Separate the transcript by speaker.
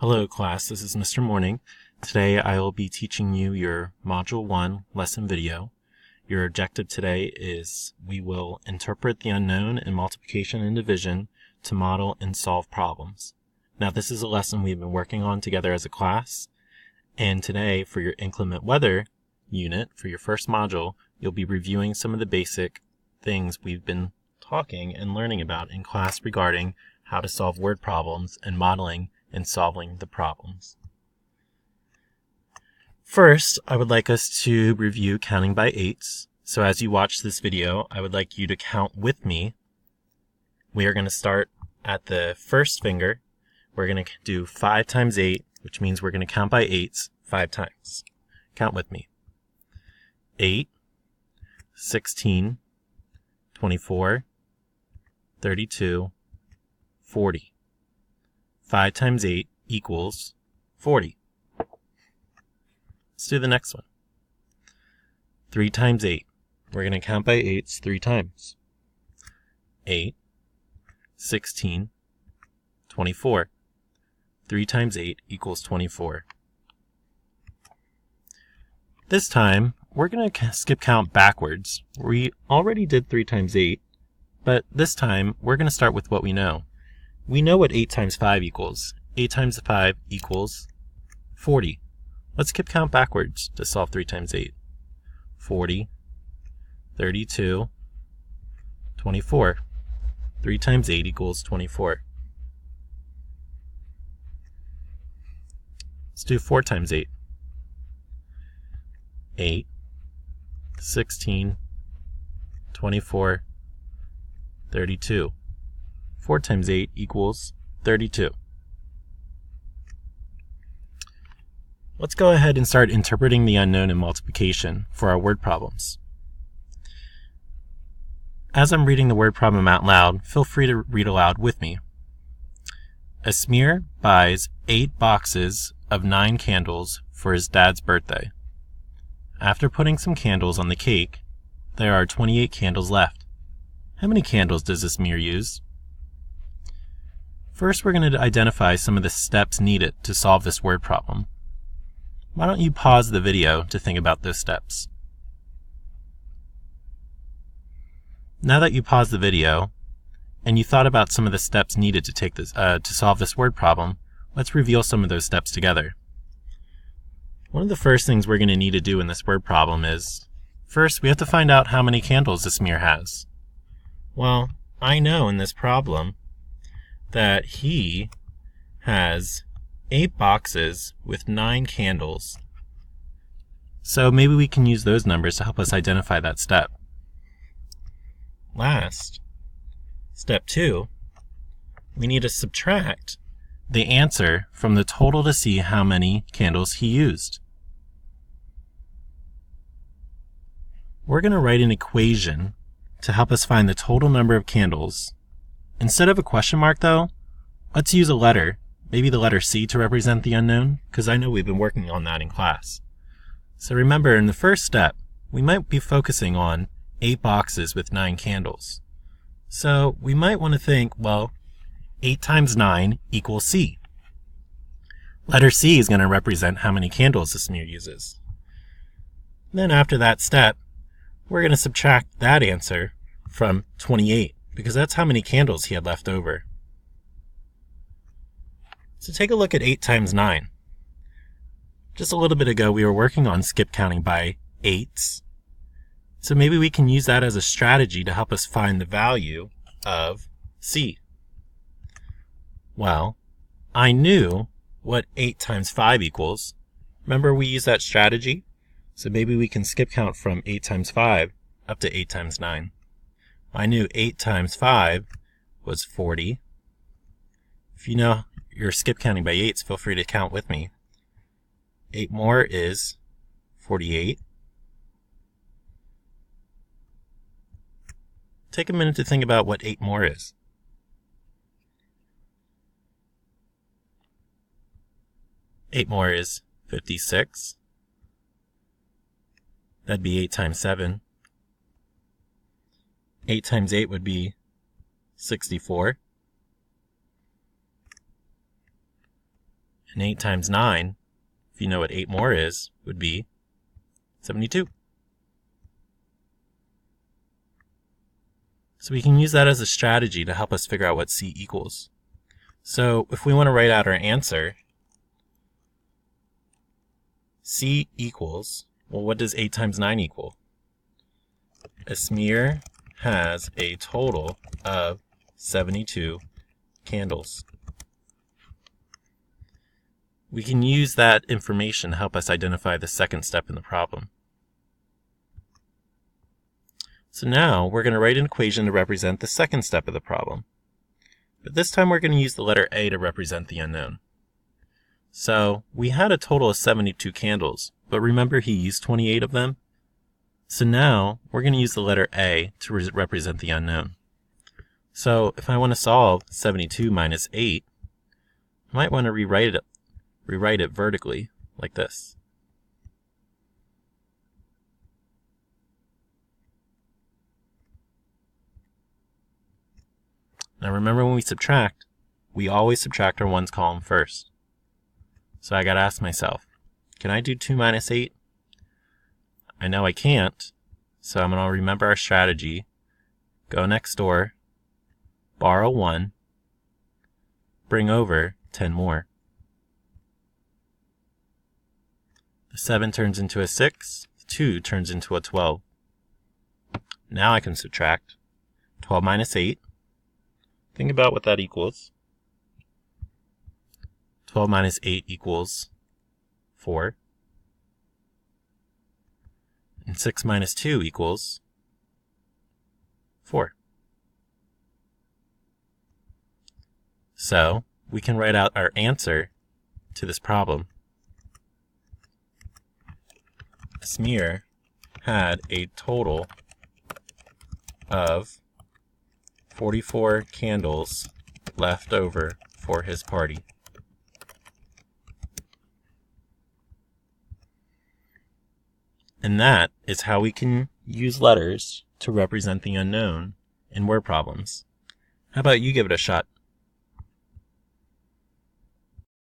Speaker 1: Hello class, this is Mr. Morning. Today I will be teaching you your Module 1 lesson video. Your objective today is we will interpret the unknown in multiplication and division to model and solve problems. Now this is a lesson we've been working on together as a class, and today for your inclement weather unit, for your first module, you'll be reviewing some of the basic things we've been talking and learning about in class regarding how to solve word problems and modeling and solving the problems. First, I would like us to review counting by eights. So as you watch this video, I would like you to count with me. We are going to start at the first finger. We're going to do 5 times 8, which means we're going to count by eights 5 times. Count with me. 8, 16, 24, 32, 40. 5 times 8 equals 40. Let's do the next one. 3 times 8. We're going to count by eights 3 times. 8, 16, 24. 3 times 8 equals 24. This time, we're going to skip count backwards. We already did 3 times 8, but this time, we're going to start with what we know. We know what 8 times 5 equals. 8 times 5 equals 40. Let's skip count backwards to solve 3 times 8. 40, 32, 24. 3 times 8 equals 24. Let's do 4 times 8. 8, 16, 24, 32. 4 times 8 equals 32. Let's go ahead and start interpreting the unknown in multiplication for our word problems. As I'm reading the word problem out loud, feel free to read aloud with me. Asmir buys 8 boxes of 9 candles for his dad's birthday. After putting some candles on the cake, there are 28 candles left. How many candles does Asmir use? First, we're going to identify some of the steps needed to solve this word problem. Why don't you pause the video to think about those steps? Now that you paused the video, and you thought about some of the steps needed to take this to solve this word problem, let's reveal some of those steps together. One of the first things we're going to need to do in this word problem is, first, we have to find out how many candles Asmir has. Well, I know in this problem that he has 8 boxes with 9 candles. So maybe we can use those numbers to help us identify that step. Last, step 2, we need to subtract the answer from the total to see how many candles he used. We're going to write an equation to help us find the total number of candles. Instead of a question mark though, let's use a letter, maybe the letter C to represent the unknown, because I know we've been working on that in class. So remember, in the first step, we might be focusing on 8 boxes with 9 candles. So we might want to think, well, 8 times 9 equals C. Letter C is going to represent how many candles Asmir uses. Then after that step, we're going to subtract that answer from 28, because that's how many candles he had left over. So take a look at 8 times 9. Just a little bit ago, we were working on skip counting by eights. So maybe we can use that as a strategy to help us find the value of C. Well, I knew what 8 times 5 equals. Remember we used that strategy? So maybe we can skip count from 8 times 5 up to 8 times 9. I knew 8 times 5 was 40. If you know you're skip counting by eights, feel free to count with me. 8 more is 48. Take a minute to think about what 8 more is. 8 more is 56. That'd be 8 times 7. 8 times 8 would be 64. And 8 times 9, if you know what 8 more is, would be 72. So we can use that as a strategy to help us figure out what C equals. So if we want to write out our answer, C equals, well, what does 8 times 9 equal? Esmir has a total of 72 candles. We can use that information to help us identify the second step in the problem. So now we're going to write an equation to represent the second step of the problem. But this time we're going to use the letter A to represent the unknown. So we had a total of 72 candles, but remember he used 28 of them? So now we're going to use the letter A to represent the unknown. So if I want to solve 72 minus 8, I might want to rewrite it vertically like this. Now remember, when we subtract, we always subtract our ones column first. So I got to ask myself, can I do 2 minus 8? I know I can't, so I'm going to remember our strategy. Go next door, borrow 1, bring over 10 more. The 7 turns into a 6, the 2 turns into a 12. Now I can subtract 12 minus 8. Think about what that equals. 12 minus 8 equals 4. And 6 minus 2 equals 4. So we can write out our answer to this problem. Esmir had a total of 44 candles left over for his party. And that is how we can use letters to represent the unknown in word problems. How about you give it a shot?